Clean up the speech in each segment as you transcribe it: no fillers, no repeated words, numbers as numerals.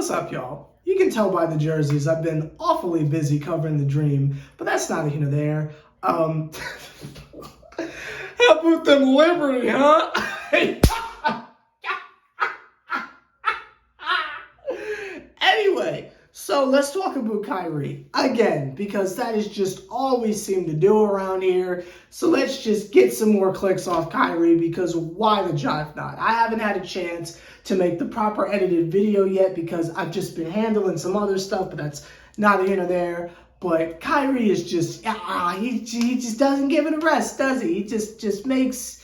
What's up, y'all? You can tell by the jerseys I've been awfully busy covering the dream, but that's neither here nor there. How about them Liberty, huh? Anyway, so let's talk about Kyrie again, because that is just all we seem to do around here. So let's just get some more clicks off Kyrie, because why the jive not? I haven't had a chance to make the proper edited video yet because I've just been handling some other stuff, but that's neither here nor there. But Kyrie is just, he just doesn't give it a rest, does he? He just makes...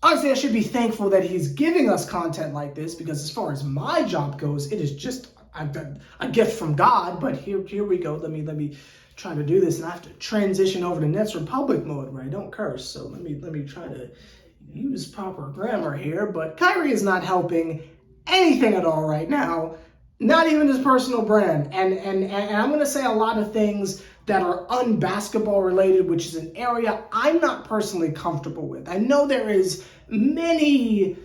Honestly, I should be thankful that he's giving us content like this, because as far as my job goes, it is just a gift from God. But here we go. Let me try to do this, and I have to transition over to Nets Republic mode where I don't curse. So let me try to use proper grammar here. But Kyrie is not helping anything at all right now. Not even his personal brand. And I'm going to say a lot of things that are unbasketball related, which is an area I'm not personally comfortable with. I know there is many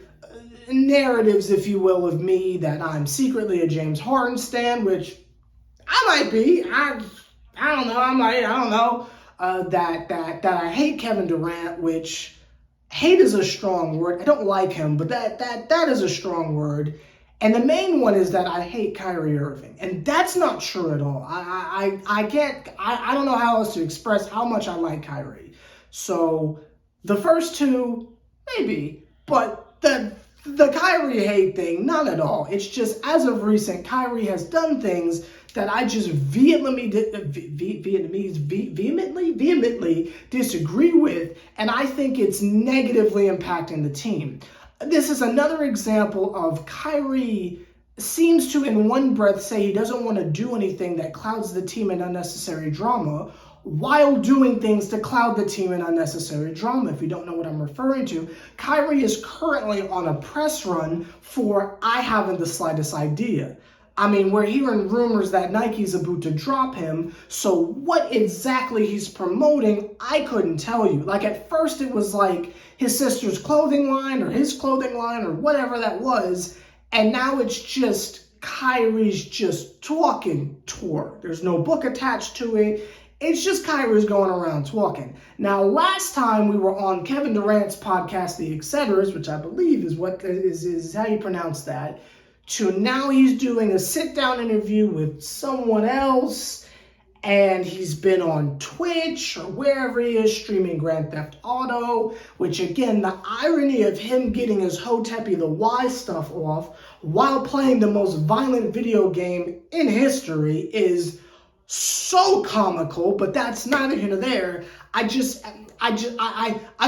narratives, if you will, of me that I'm secretly a James Harden stan, which I might be. I don't know. That I hate Kevin Durant, which hate is a strong word. I don't like him, but that is a strong word. And the main one is that I hate Kyrie Irving. And that's not true at all. I don't know how else to express how much I like Kyrie. So the first two, maybe, but the Kyrie hate thing, not at all. It's just, as of recent, Kyrie has done things that I just vehemently disagree with, and I think it's negatively impacting the team. This is another example of Kyrie seems to, in one breath, say he doesn't want to do anything that clouds the team in unnecessary drama, while doing things to cloud the team in unnecessary drama. If you don't know what I'm referring to, Kyrie is currently on a press run for I haven't the slightest idea. I mean, we're hearing rumors that Nike's about to drop him, so what exactly he's promoting, I couldn't tell you. Like, at first it was like his sister's clothing line or his clothing line or whatever that was, and now it's just Kyrie's just talking tour. There's no book attached to it. It's just Kyrie's going around talking. Now, last time we were on Kevin Durant's podcast, The Etceteras, which I believe is how you pronounce that, to now he's doing a sit-down interview with someone else, and he's been on Twitch or wherever he is streaming Grand Theft Auto, which, again, the irony of him getting his Hotepi the Y stuff off while playing the most violent video game in history is so comical, but that's neither here nor there. I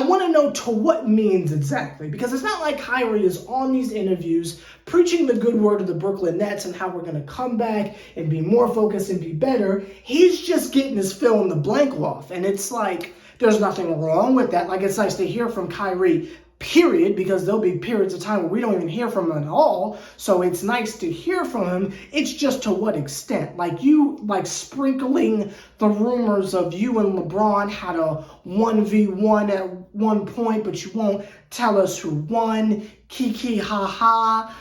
want to know to what means exactly, because it's not like Kyrie is on these interviews preaching the good word of the Brooklyn Nets and how we're going to come back and be more focused and be better. He's just getting his fill in the blank off, and it's like there's nothing wrong with that. Like, it's nice to hear from Kyrie, period, because there'll be periods of time where we don't even hear from him at all. So it's nice to hear from him. It's just to what extent? Like, you sprinkling the rumors of you and LeBron had a 1v1 at one point, but you won't tell us who won. Kiki ha ha.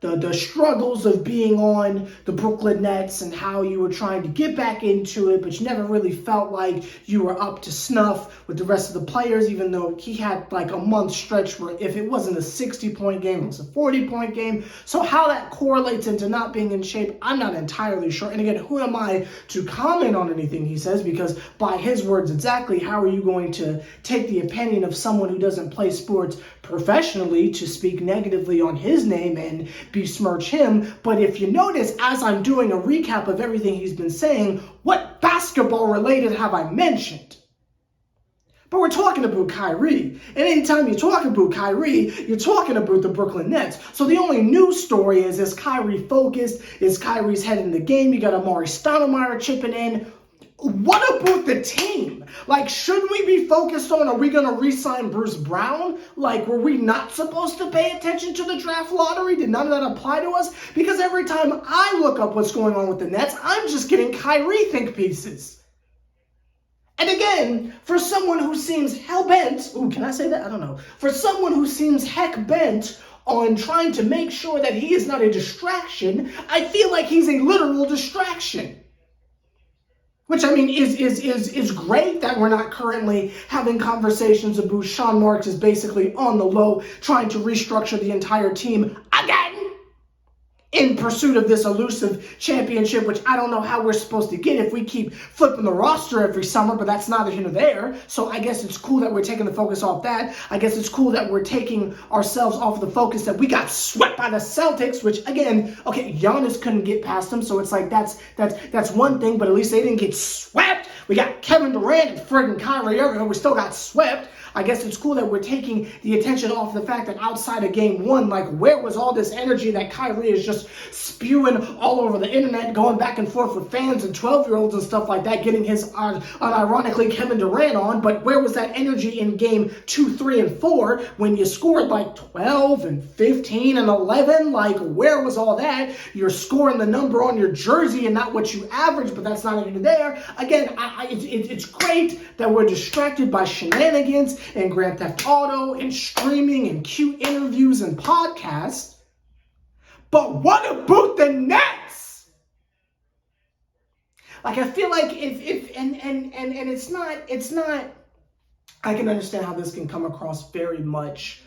The struggles of being on the Brooklyn Nets and how you were trying to get back into it, but you never really felt like you were up to snuff with the rest of the players, even though he had like a month stretch where if it wasn't a 60-point game, it was a 40-point game. So how that correlates into not being in shape, I'm not entirely sure. And again, who am I to comment on anything he says? Because by his words exactly, how are you going to take the opinion of someone who doesn't play sports professionally to speak negatively on his name and besmirch him? But if you notice, as I'm doing a recap of everything he's been saying, what basketball related have I mentioned? But we're talking about Kyrie. And anytime you talk about Kyrie, you're talking about the Brooklyn Nets. So the only news story is Kyrie focused? Is Kyrie's head in the game? You got Amari Stoudemire chipping in. What about the team? Like, should we be focused on, are we going to re-sign Bruce Brown? Like, were we not supposed to pay attention to the draft lottery? Did none of that apply to us? Because every time I look up what's going on with the Nets, I'm just getting Kyrie think pieces. And again, for someone who seems hell-bent, ooh, can I say that? I don't know. For someone who seems heck-bent on trying to make sure that he is not a distraction, I feel like he's a literal distraction. Which, I mean, is great that we're not currently having conversations about Sean Marks is basically on the low, trying to restructure the entire team again in pursuit of this elusive championship, which I don't know how we're supposed to get if we keep flipping the roster every summer, but that's neither here nor there. So I guess it's cool that we're taking the focus off that. I guess it's cool that we're taking ourselves off the focus that we got swept by the Celtics, which, again, okay, Giannis couldn't get past them, so it's like that's one thing, but at least they didn't get swept. We got Kevin Durant and friggin' Kyrie Irving, and we still got swept. I guess it's cool that we're taking the attention off the fact that outside of game one, like, where was all this energy that Kyrie is just spewing all over the internet, going back and forth with fans and 12-year-olds and stuff like that, getting his, unironically, Kevin Durant on, but where was that energy in game 2, 3, and 4 when you scored like 12 and 15 and 11? Like, where was all that? You're scoring the number on your jersey and not what you average, but that's not even there. Again, it's great that we're distracted by shenanigans and Grand Theft Auto and streaming and cute interviews and podcasts. But what about the Nets? Like, I feel like if it's not, I can understand how this can come across very much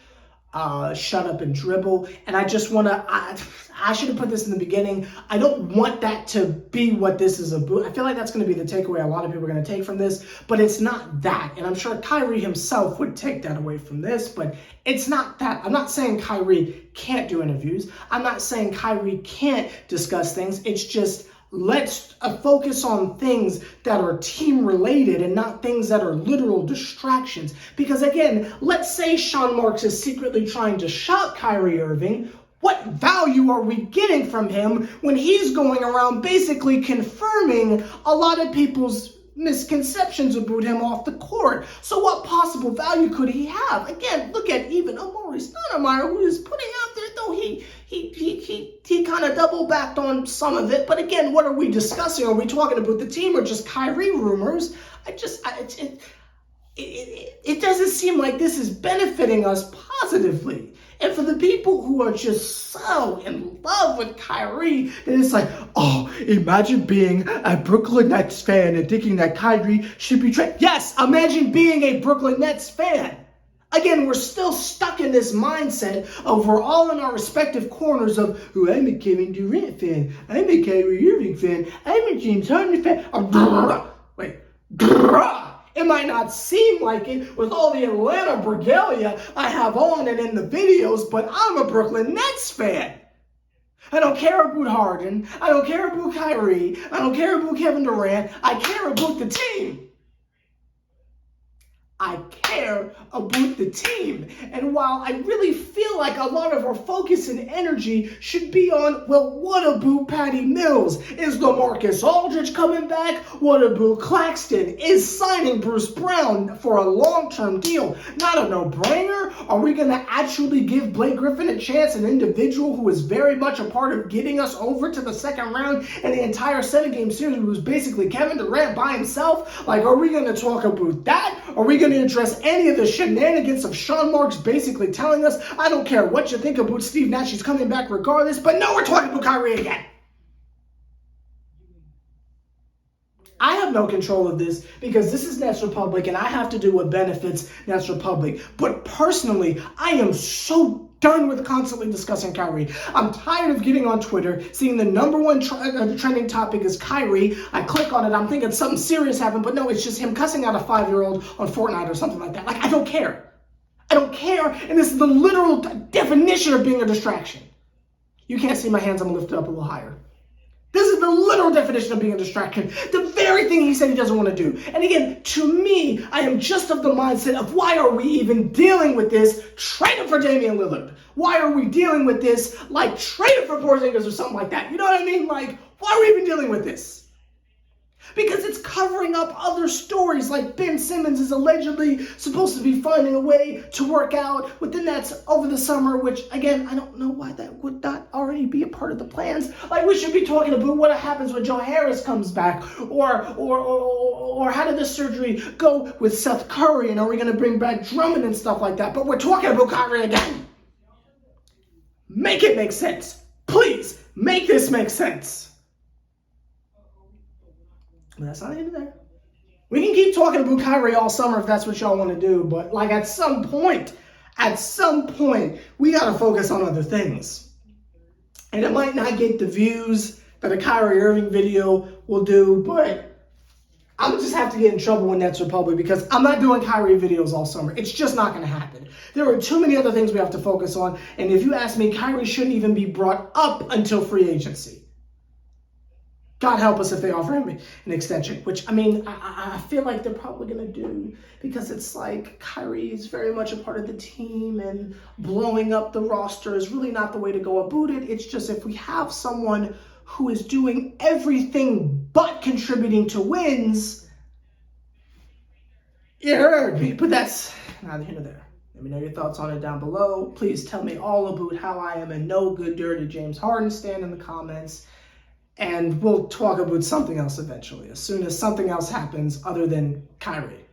shut up and dribble. And I just want to, I should have put this in the beginning. I don't want that to be what this is about. I feel like that's going to be the takeaway a lot of people are going to take from this, but it's not that. And I'm sure Kyrie himself would take that away from this, but it's not that. I'm not saying Kyrie can't do interviews. I'm not saying Kyrie can't discuss things. It's just, let's focus on things that are team related and not things that are literal distractions. Because again, let's say Sean Marks is secretly trying to shout Kyrie Irving. What value are we getting from him when he's going around basically confirming a lot of people's misconceptions about him off the court? So what possible value could he have? Again, look at even Amari Stoudemire, who is putting out there, though he kind of double backed on some of it. But again, what are we discussing? Are we talking about the team or just Kyrie rumors? It doesn't seem like this is benefiting us positively. And for the people who are just so in love with Kyrie, then it's like, oh, imagine being a Brooklyn Nets fan and thinking that Kyrie should be traded. Yes, imagine being a Brooklyn Nets fan. Again, we're still stuck in this mindset of we're all in our respective corners of, oh, I'm a Kevin Durant fan, I'm a Kyrie Irving fan, I'm a James Harden fan. Wait, it might not seem like it with all the Atlanta regalia I have on and in the videos, but I'm a Brooklyn Nets fan. I don't care about Harden. I don't care about Kyrie. I don't care about Kevin Durant. I care about the team. I care about the team. And while I really feel like a lot of our focus and energy should be on, well, what about Patty Mills? Is LaMarcus Aldridge coming back? What about Claxton? Is signing Bruce Brown for a long-term deal not a no-brainer? Are we going to actually give Blake Griffin a chance, an individual who is very much a part of getting us over to the second round and the entire 7-game series, who was basically Kevin Durant by himself? Like, are we going to talk about that? Are we going to address any of the shenanigans of Sean Marks basically telling us, I don't care what you think about Steve Nash, he's coming back regardless? But no, we're talking about Kyrie again. I have no control of this because this is Nets Republic and I have to do what benefits Nets Republic. But personally, I am so done with constantly discussing Kyrie. I'm tired of getting on Twitter, seeing the number one trending topic is Kyrie. I click on it, I'm thinking something serious happened, but no, it's just him cussing out a 5-year-old on Fortnite or something like that. Like, I don't care. I don't care, and this is the literal definition of being a distraction. You can't see my hands, I'm gonna lift it up a little higher. This is the literal definition of being a distraction. The very thing he said he doesn't want to do. And again, to me, I am just of the mindset of why are we even dealing with this? Trade him for Damian Lillard. Why are we dealing with this? Like, trade him for Porzingis or something like that. You know what I mean? Like, why are we even dealing with this? Because it's covering up other stories, like Ben Simmons is allegedly supposed to be finding a way to work out with the Nets over the summer, which, again, I don't know why that would not already be a part of the plans. Like, we should be talking about what happens when Joe Harris comes back, or how did the surgery go with Seth Curry, and are we going to bring back Drummond and stuff like that? But we're talking about Kyrie again. Make it make sense. Please, make this make sense. But that's not the end of that. We can keep talking about Kyrie all summer if that's what y'all want to do, but like at some point, we got to focus on other things. And it might not get the views that a Kyrie Irving video will do, but I'm just have to get in trouble when Nets Republic because I'm not doing Kyrie videos all summer. It's just not going to happen. There are too many other things we have to focus on. And if you ask me, Kyrie shouldn't even be brought up until free agency. God help us if they offer him an extension, which, I mean, I feel like they're probably going to do because it's like Kyrie is very much a part of the team and blowing up the roster is really not the way to go about it. It's just if we have someone who is doing everything but contributing to wins, it hurt me, but that's neither here nor there. Let me know your thoughts on it down below. Please tell me all about how I am a no good dirty James Harden stan in the comments. And we'll talk about something else eventually, as soon as something else happens other than Kyrie.